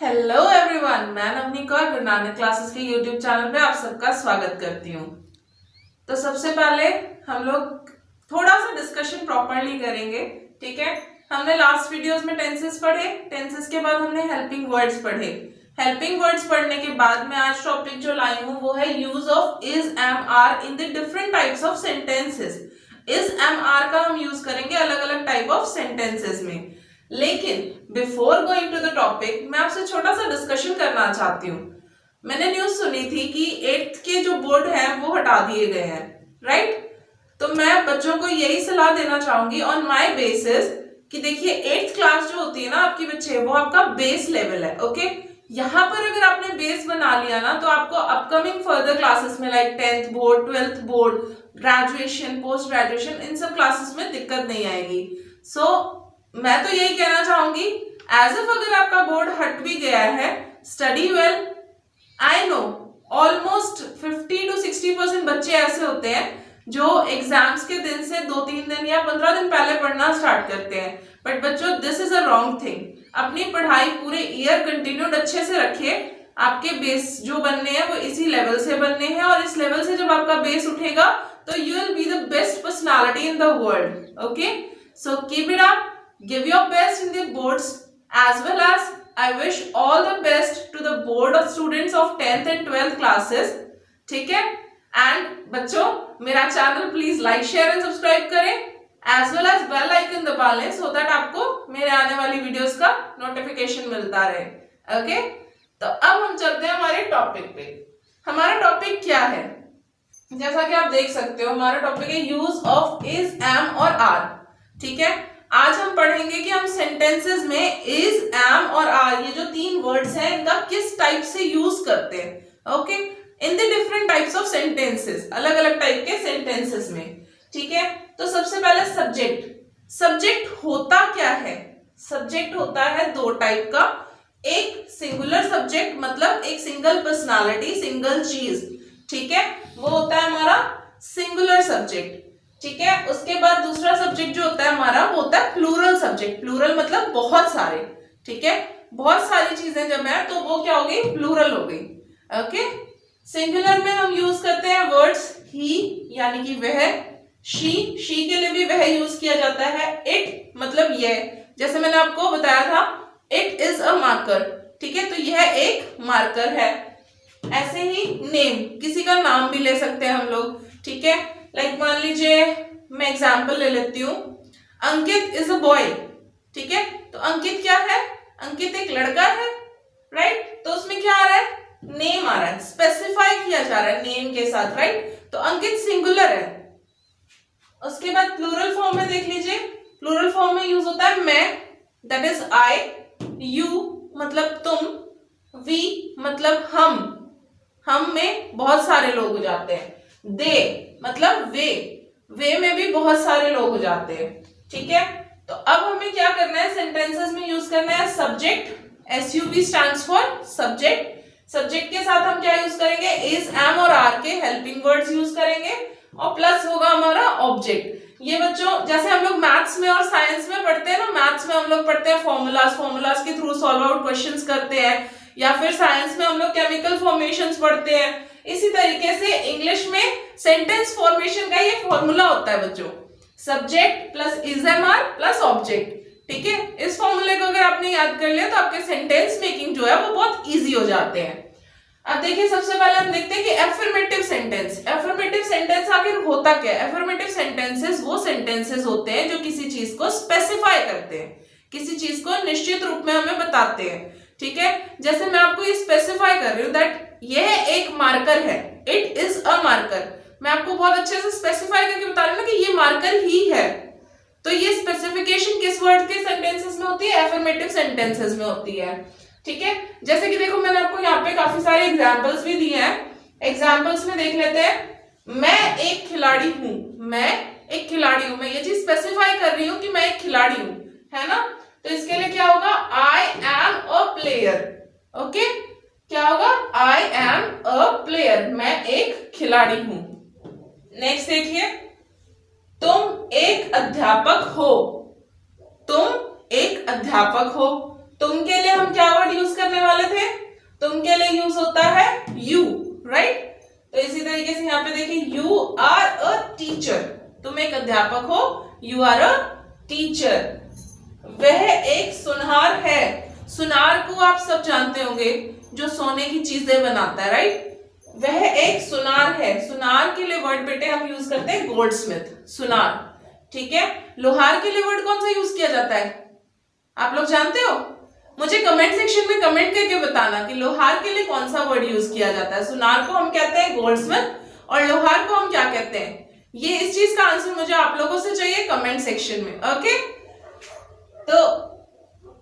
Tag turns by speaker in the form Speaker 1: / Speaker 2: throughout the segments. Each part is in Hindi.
Speaker 1: हेलो एवरीवन, मैं नवनीत कौर गुरु नानक क्लासेस के यूट्यूब चैनल पे आप सबका स्वागत करती हूँ। तो सबसे पहले हम लोग थोड़ा सा डिस्कशन प्रॉपरली करेंगे। ठीक है, हमने लास्ट वीडियोस में टेंसेस पढ़े, टेंसेस के बाद हमने हेल्पिंग वर्ड्स पढ़े। हेल्पिंग वर्ड्स पढ़ने के बाद मैं आज टॉपिक जो लाई हूँ वो है use of is am are in the different types of sentences. Is am are का हम यूज करेंगे अलग अलग टाइप ऑफ सेंटेंसेस में। लेकिन before going to the topic मैं आपसे छोटा सा डिस्कशन करना चाहती हूँ। मैंने न्यूज सुनी थी कि 8th के जो बोर्ड है वो हटा दिए गए हैं, राइट? तो मैं बच्चों को यही सलाह देना चाहूंगी ऑन माय बेसिस कि देखिए 8th क्लास जो होती है ना आपकी बच्चे, वो आपका बेस लेवल है। ओके, यहाँ पर अगर आपने बेस बना लिया ना तो आपको अपकमिंग फर्दर क्लासेस में like 10th board, 12th board, graduation, post graduation, इन सब क्लासेस में दिक्कत नहीं आएगी। सो मैं तो यही कहना चाहूंगी, एज इफ अगर आपका बोर्ड हट भी गया है, study well. I know almost 50 to 60% बच्चे ऐसे होते हैं जो एग्जाम्स के दिन से 2-3 दिन या 15 दिन पहले पढ़ना स्टार्ट करते हैं। बट बच्चों, this is a wrong thing. अपनी पढ़ाई पूरे ईयर कंटिन्यूड अच्छे से रखिए। आपके बेस जो बनने हैं वो इसी लेवल से बनने हैं, और इस लेवल से जब आपका बेस उठेगा तो you will be the best personality in the world. Okay, so keep it up, give your best in the boards, as well as I wish all the best to the board of students of 10th and 12th classes. ठीक है, एंड बच्चों मेरा channel please like, share and subscribe करें, as well as bell icon दबा लें सो दैट आपको मेरे आने वाली वीडियोस का नोटिफिकेशन मिलता रहे। ओके, तो अब हम चलते हैं हमारे टॉपिक पे। हमारा टॉपिक क्या है? जैसा कि आप देख सकते हो हमारा टॉपिक है यूज ऑफ इज, एम और आर। ठीक है, आज हम पढ़ेंगे कि हम सेंटेंसेस में इज, एम और आर, ये जो 3 वर्ड्स हैं, इनका किस टाइप से यूज करते हैं। Okay, in the different types of sentences, अलग अलग टाइप के सेंटेंसेस में। ठीक है, तो सबसे पहले सब्जेक्ट। सब्जेक्ट होता क्या है? सब्जेक्ट होता है 2 टाइप का। एक सिंगुलर सब्जेक्ट, मतलब एक सिंगल पर्सनालिटी, सिंगल चीज। ठीक है, वो होता है हमारा सिंगुलर सब्जेक्ट। ठीक है, उसके बाद दूसरा सब्जेक्ट जो होता है हमारा वो होता है प्लूरल सब्जेक्ट। प्लूरल मतलब बहुत सारे। ठीक है, बहुत सारी चीजें जब है तो वो क्या हो गई? प्लूरल हो गई। ओके, सिंगुलर में हम यूज करते हैं वर्ड्स ही यानी कि वह, शी के लिए भी वह यूज किया जाता है, इट मतलब यह, जैसे मैंने आपको बताया था इट इज अ मार्कर। ठीक है, तो यह एक मार्कर है। ऐसे ही नेम, किसी का नाम भी ले सकते हैं हम लोग। ठीक है, लाइक मान लीजिए मैं एग्जाम्पल ले लेती हूँ, अंकित इज अ बॉय। ठीक है, तो अंकित क्या है? अंकित एक लड़का है, राइट? तो उसमें क्या आ रहा है? नेम आ रहा है, स्पेसिफाई किया जा रहा है नेम के साथ, राइट? तो अंकित सिंगुलर है। उसके बाद प्लूरल फॉर्म में देख लीजिए, प्लूरल फॉर्म में यूज होता है मैं, दैट इज आई, यू मतलब तुम, वी मतलब हम में बहुत सारे लोग हो जाते हैं, दे मतलब वे में भी बहुत सारे लोग हो जाते हैं। ठीक है, तो अब हमें क्या करना है? सेंटेंसेस में यूज करना है subject. SUB stands for subject. Subject के साथ हम क्या यूज करेंगे? इज, एम और आर के हेल्पिंग वर्ड्स यूज करेंगे, और प्लस होगा हमारा ऑब्जेक्ट। ये बच्चों जैसे हम लोग मैथ्स में और साइंस में पढ़ते हैं ना, मैथ्स में हम लोग पढ़ते हैं फॉर्मूलाज के थ्रू सॉल्व आउट क्वेश्चंस करते हैं, या फिर साइंस में हम लोग केमिकल फॉर्मेशंस पढ़ते हैं। इसी तरीके से इंग्लिश में सेंटेंस फॉर्मेशन का ये फॉर्मूला होता है बच्चों, subject plus is, am, are plus object. ठीक है, इस फॉर्मूले को अगर आपने याद कर लिया तो आपके सेंटेंस मेकिंग जो है वो बहुत इजी हो जाते हैं। अब देखिए सबसे पहले हम देखते हैं कि एफर्मेटिव सेंटेंस। एफर्मेटिव सेंटेंस आखिर होता क्या है? एफर्मेटिव सेंटेंसेस वो सेंटेंसेस होते हैं जो किसी चीज को स्पेसिफाई करते हैं, किसी चीज को निश्चित रूप में हमें बताते हैं। ठीक है, जैसे मैं आपको ये स्पेसिफाई कर रही हूँ दैट यह एक मार्कर है, इट इज अ मार्कर। मैं आपको बहुत अच्छे से स्पेसिफाई करके बता रही हूँ ना कि ये मार्कर ही है। तो ये स्पेसिफिकेशन किस वर्ड के सेंटेंसेस में होती है? एफर्मेटिव सेंटेंसेस में होती है। ठीक है, जैसे कि देखो मैंने आपको यहाँ पे काफी सारे एग्जाम्पल्स भी दिए हैं। एग्जाम्पल्स में देख लेते हैं, मैं एक खिलाड़ी हूं, मैं एक खिलाड़ी हूं, मैं ये चीज स्पेसिफाई कर रही हूँ कि मैं एक खिलाड़ी हूं, है ना? तो इसके लिए क्या होगा? I am a player. Okay, क्या होगा? आई एम अ प्लेयर, मैं एक खिलाड़ी हूं। नेक्स्ट देखिए, तुम एक अध्यापक हो, तुम एक अध्यापक हो। तुम के लिए हम क्या वर्ड यूज करने वाले अध्यापक हो, यू आर अ टीचर। वह एक सुनार है। सुनार को आप सब जानते होंगे, जो सोने की चीजें बनाता है, राइट। वह एक सुनार है। सुनार के लिए वर्ड बेटे हम यूज करते हैं गोल्डस्मिथ, सुनार, ठीक है। लोहार के लिए वर्ड कौन सा यूज किया जाता है, आप लोग जानते हो? मुझे कमेंट सेक्शन में कमेंट करके बताना कि लोहार के लिए कौन सा वर्ड यूज किया जाता है। सुनार को हम कहते हैं गोल्डस्मिथ और लोहार को हम क्या कहते हैं, ये इस चीज का आंसर मुझे आप लोगों से चाहिए कमेंट सेक्शन में, ओके। तो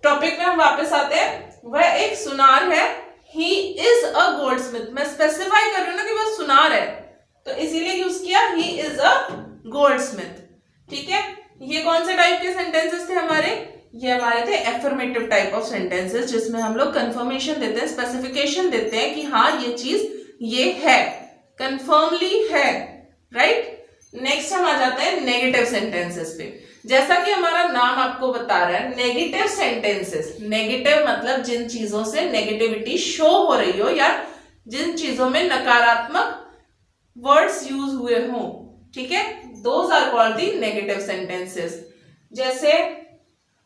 Speaker 1: टॉपिक में हम वापस आते हैं। वह एक सुनार है, ही इज अ गोल्डस्मिथ। मैं स्पेसिफाई कर रही हूं ना कि वह सुनार है, तो इसीलिए यूज किया ही इज अ गोल्डस्मिथ, ठीक है। ये कौन से टाइप के सेंटेंसेस थे हमारे, ये हमारे थे एफर्मेटिव टाइप ऑफ सेंटेंसेस, जिसमें हम लोग कंफर्मेशन देते हैं, स्पेसिफिकेशन देते हैं कि हाँ ये चीज ये है, कंफर्मली है, राइट। नेक्स्ट हम आ जाते हैं नेगेटिव सेंटेंसेस पे। जैसा कि हमारा नाम आपको बता रहा है, नेगेटिव सेंटेंसेस। नेगेटिव मतलब जिन चीजों से नेगेटिविटी शो हो रही हो या जिन चीजों में नकारात्मक वर्ड्स यूज हुए हों, ठीक है, those are called the negative sentences. जैसे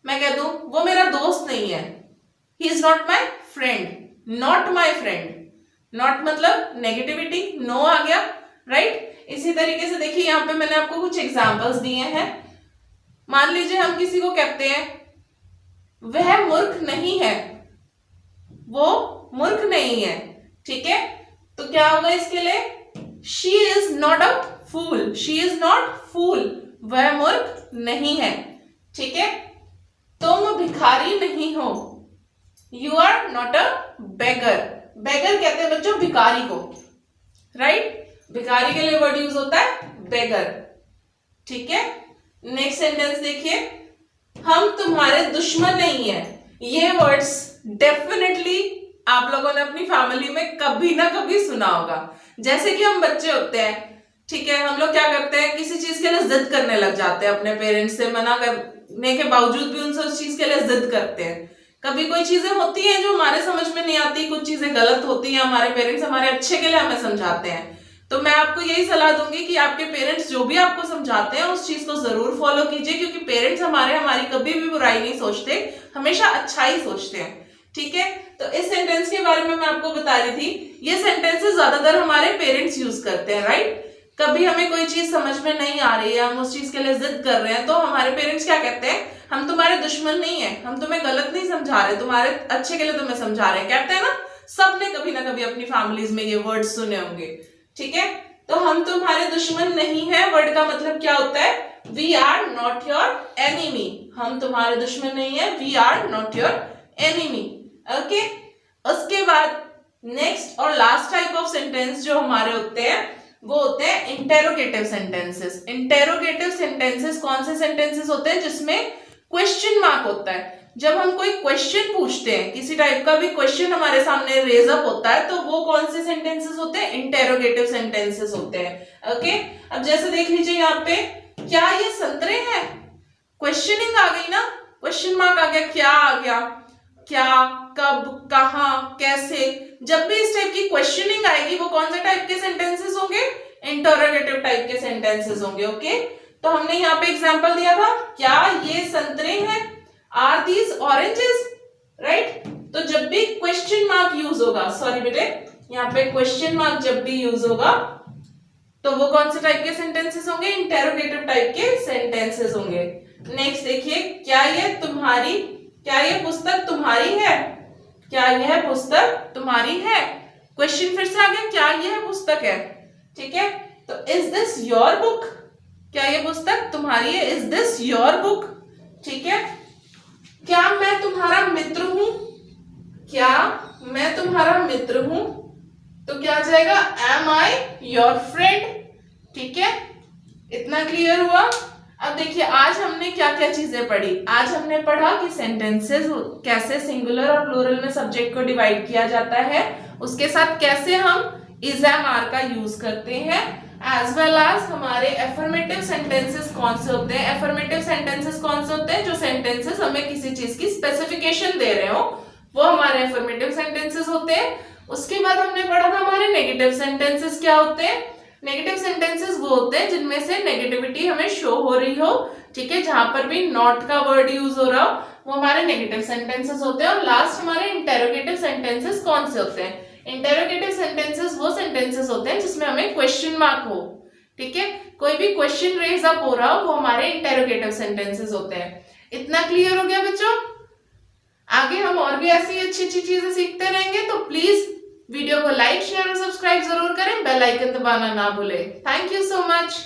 Speaker 1: मैं कह दूं वो मेरा दोस्त नहीं है, he is not my friend, not my friend. Not मतलब नेगेटिविटी, नो आ गया, राइट। इसी तरीके से देखिए यहां पे मैंने आपको कुछ एग्जांपल्स दिए हैं। मान लीजिए हम किसी को कहते हैं वह मूर्ख नहीं है, वो मूर्ख नहीं है, ठीक है, तो क्या होगा इसके लिए, she is not a fool, she is not fool, वह मूर्ख नहीं है, ठीक है। तुम भिखारी नहीं हो, यू आर नॉट अ बेगर। बेगर कहते हैं बच्चों भिखारी को, राइट। भिखारी के लिए वर्ड यूज होता है बेगर, ठीक है। नेक्स्ट सेंटेंस देखिए, हम तुम्हारे दुश्मन नहीं है। ये वर्ड्स डेफिनेटली आप लोगों ने अपनी फैमिली में कभी ना कभी सुना होगा। जैसे कि हम बच्चे होते हैं, ठीक है, हम लोग क्या करते हैं, किसी चीज के लिए जिद करने लग जाते हैं, अपने पेरेंट्स से मना करने के बावजूद भी उनसे उस चीज के लिए जिद करते हैं। कभी कोई चीजें होती हैं जो हमारे समझ में नहीं आती, कुछ चीजें गलत होती हैं, हमारे पेरेंट्स हमारे अच्छे के लिए हमें समझाते हैं। तो मैं आपको यही सलाह दूंगी कि आपके पेरेंट्स जो भी आपको समझाते हैं उस चीज को जरूर फॉलो कीजिए, क्योंकि पेरेंट्स हमारी कभी भी बुराई नहीं सोचते, हमेशा अच्छा ही सोचते हैं, ठीक है। तो इस सेंटेंस के बारे में मैं आपको बता रही थी, ये सेंटेंसेस ज्यादातर हमारे पेरेंट्स यूज करते हैं, राइट। कभी हमें कोई चीज समझ में नहीं आ रही है, हम उस चीज के लिए जिद कर रहे हैं, तो हमारे पेरेंट्स क्या कहते हैं, हम तुम्हारे दुश्मन नहीं है, हम तुम्हें गलत नहीं समझा रहे, तुम्हारे अच्छे के लिए तुम्हें समझा रहे हैं, कहते हैं ना। सबने कभी ना कभी अपनी फैमिलीज में ये वर्ड सुने होंगे, ठीक है। तो हम तुम्हारे दुश्मन नहीं है, वर्ड का मतलब क्या होता है, we are not your enemy. हम तुम्हारे दुश्मन नहीं है, we are not your enemy, okay. उसके बाद नेक्स्ट और लास्ट टाइप ऑफ सेंटेंस जो हमारे होते हैं वो होते हैं इंटेरोगेटिव सेंटेंसेस। इंटेरोगेटिव सेंटेंसेस कौन से सेंटेंसेस होते हैं जिसमें क्वेश्चन मार्क होता है। जब हम कोई क्वेश्चन पूछते हैं, किसी टाइप का भी क्वेश्चन हमारे सामने रेज अप होता है, तो वो कौन से सेंटेंसेस होते हैं, इंटेरोगेटिव सेंटेंसेस होते हैं, ओके। अब जैसे देख लीजिए यहाँ पे, क्या ये संतरे हैं, क्वेश्चनिंग आ गई ना, क्वेश्चन मार्क आ गया, क्या आ गया, क्या, कब, कहां, कैसे। जब भी इस टाइप की क्वेश्चनिंग आएगी वो कौन से टाइप के सेंटेंसेस होंगे, इंटरोगेटिव टाइप के सेंटेंसेस होंगे, ओके। तो हमने यहाँ पे एग्जांपल दिया था, क्या ये संतरे हैं, आर दीज ऑरेंजेस, राइट। तो जब भी क्वेश्चन मार्क यूज होगा, सॉरी बेटे, यहाँ पे क्वेश्चन मार्क जब भी यूज होगा तो वो कौन से टाइप के सेंटेंसेस होंगे, इंटेरोगेटिव टाइप के सेंटेंसेस होंगे। नेक्स्ट देखिए, क्या ये पुस्तक तुम्हारी है, क्या यह पुस्तक तुम्हारी है। क्वेश्चन फिर से आ गया, क्या यह पुस्तक है, ठीक है। तो इज दिस योर बुक, क्या ये पुस्तक तुम्हारी है, इज दिस योर बुक, ठीक है। क्या मैं तुम्हारा मित्र हूं, क्या मैं तुम्हारा मित्र हूं, तो क्या आ जाएगा, एम आई योर फ्रेंड, ठीक है। इतना क्लियर हुआ। अब देखिए आज हमने क्या क्या चीजें पढ़ी। आज हमने पढ़ा कि सेंटेंसेस कैसे सिंगुलर और प्लूरल में सब्जेक्ट को डिवाइड किया जाता है, उसके साथ कैसे हम इज एम आर का यूज करते हैं, एज वेल एज हमारे एफर्मेटिव सेंटेंसेस कौन से होते हैं। एफर्मेटिव सेंटेंसेस कौन से होते हैं, जो सेंटेंसेस हमें किसी चीज की स्पेसिफिकेशन दे रहे हो, वो हमारे एफर्मेटिव सेंटेंसेस होते हैं। उसके बाद हमने पढ़ा था हमारे नेगेटिव सेंटेंसेस क्या होते हैं, नेगेटिव सेंटेंसेस वो होते हैं जिनमें से नेगेटिविटी हमें शो हो रही हो, ठीक है, जहां पर भी नॉट का वर्ड यूज हो रहा हो वो हमारे नेगेटिव सेंटेंसेस होते हैं। और लास्ट हमारे इंटेरोगेटिव सेंटेंसेस कौन से होते हैं? इंटेरोगेटिव सेंटेंसेस वो सेंटेंसेस होते हैं जिसमें हमें क्वेश्चन मार्क हो, ठीक है, कोई भी क्वेश्चन रेज अप हो रहा हो वो हमारे इंटेरोगेटिव सेंटेंसेस होते हैं। इतना क्लियर हो गया बच्चों? आगे हम और भी ऐसी अच्छी अच्छी चीजें सीखते रहेंगे, तो प्लीज वीडियो को लाइक शेयर और सब्सक्राइब जरूर करें, बेल आइकन दबाना ना भूलें। Thank you so much.